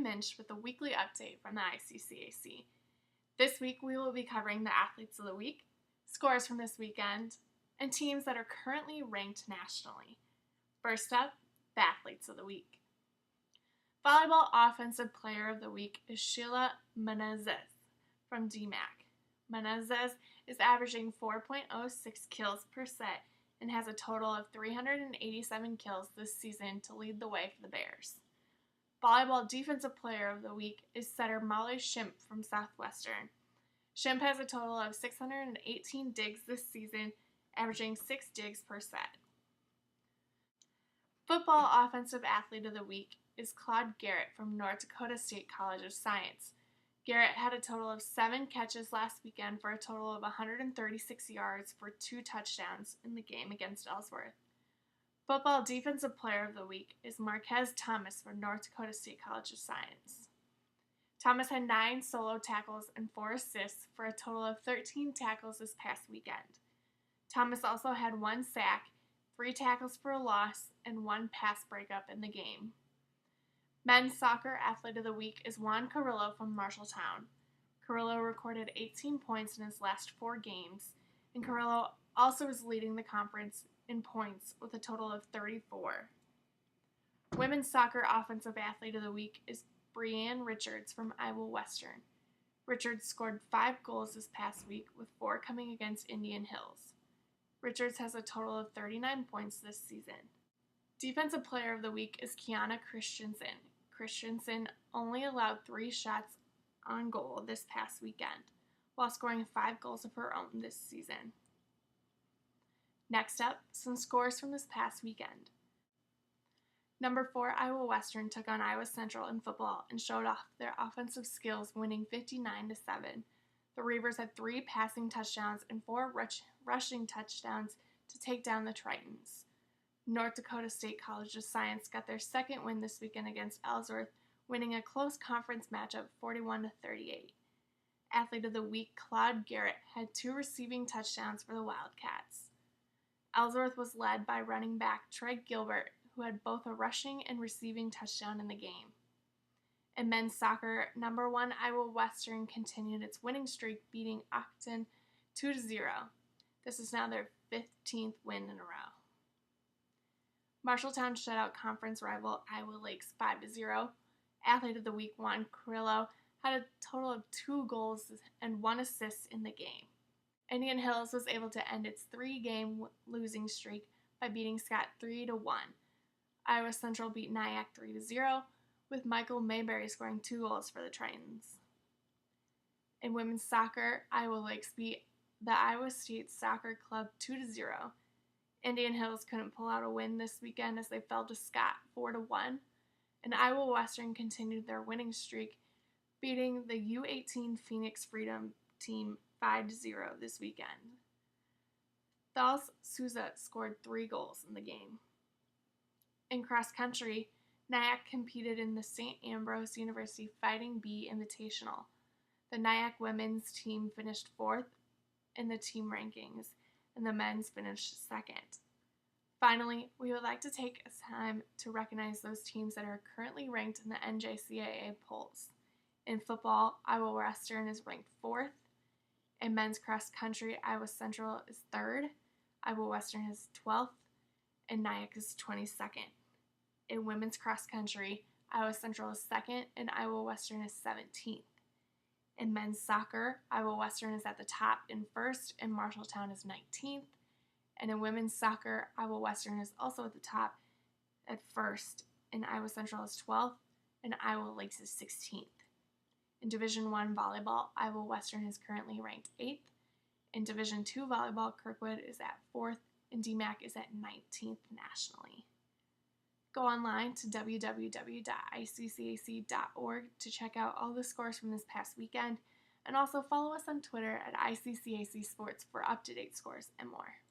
Kim Minch with a weekly update from the ICCAC. This week we will be covering the athletes of the week, scores from this weekend, and teams that are currently ranked nationally. First up, the athletes of the week. Volleyball Offensive Player of the Week is Sheila Menezes from DMAC. Menezes is averaging 4.06 kills per set and has a total of 387 kills this season to lead the way for the Bears. Volleyball Defensive Player of the Week is setter Molly Schimpf from Southwestern. Schimpf has a total of 618 digs this season, averaging 6 digs per set. Football Offensive Athlete of the Week is Claude Garrett from North Dakota State College of Science. Garrett had a total of 7 catches last weekend for a total of 136 yards for 2 touchdowns in the game against Ellsworth. Football Defensive Player of the Week is Marquez Thomas from North Dakota State College of Science. Thomas had 9 solo tackles and 4 assists for a total of 13 tackles this past weekend. Thomas also had 1 sack, 3 tackles for a loss, and 1 pass breakup in the game. Men's Soccer Athlete of the Week is Juan Carrillo from Marshalltown. Carrillo recorded 18 points in his last 4 games, and Carrillo also is leading the conference in points with a total of 34. Women's Soccer Offensive Athlete of the Week is Breanne Richards from Iowa Western. Richards scored 5 goals this past week, with 4 coming against Indian Hills. Richards has a total of 39 points this season. Defensive Player of the Week is Kiana Christensen. Christensen only allowed 3 shots on goal this past weekend, while scoring 5 goals of her own this season. Next up, some scores from this past weekend. Number 4 Iowa Western took on Iowa Central in football and showed off their offensive skills, winning 59-7. The Reavers had 3 passing touchdowns and 4 rushing touchdowns to take down the Tritons. North Dakota State College of Science got their second win this weekend against Ellsworth, winning a close conference matchup 41-38. Athlete of the Week Claude Garrett had 2 receiving touchdowns for the Wildcats. Ellsworth was led by running back Trey Gilbert, who had both a rushing and receiving touchdown in the game. In men's soccer, number 1 Iowa Western continued its winning streak, beating Octon 2-0. This is now their 15th win in a row. Marshalltown shut out conference rival Iowa Lakes 5-0. Athlete of the Week Juan Carrillo had a total of 2 goals and 1 assist in the game. Indian Hills was able to end its 3-game losing streak by beating Scott 3-1. Iowa Central beat Nyack 3-0, with Michael Mayberry scoring 2 goals for the Tritons. In women's soccer, Iowa Lakes beat the Iowa State Soccer Club 2-0. Indian Hills couldn't pull out a win this weekend as they fell to Scott 4-1, and Iowa Western continued their winning streak, beating the U18 Phoenix Freedom team 5-0 this weekend. Thals Souza scored 3 goals in the game. In cross country, Nyack competed in the St. Ambrose University Fighting Bee Invitational. The Nyack women's team finished 4th in the team rankings, and the men's finished 2nd. Finally, we would like to take a time to recognize those teams that are currently ranked in the NJCAA polls. In football, Iowa Western is ranked 4th. In men's cross country, Iowa Central is 3rd. Iowa Western is 12th, and Nyack is 22nd. In women's cross country, Iowa Central is 2nd, and Iowa Western is 17th. In men's soccer, Iowa Western is at the top in 1st, and Marshalltown is 19th. And in women's soccer, Iowa Western is also at the top at 1st, and Iowa Central is 12th, and Iowa Lakes is 16th. In Division I volleyball, Iowa Western is currently ranked 8th. In Division II volleyball, Kirkwood is at 4th, and DMAC is at 19th nationally. Go online to www.iccac.org to check out all the scores from this past weekend, and also follow us on Twitter at ICCAC Sports for up-to-date scores and more.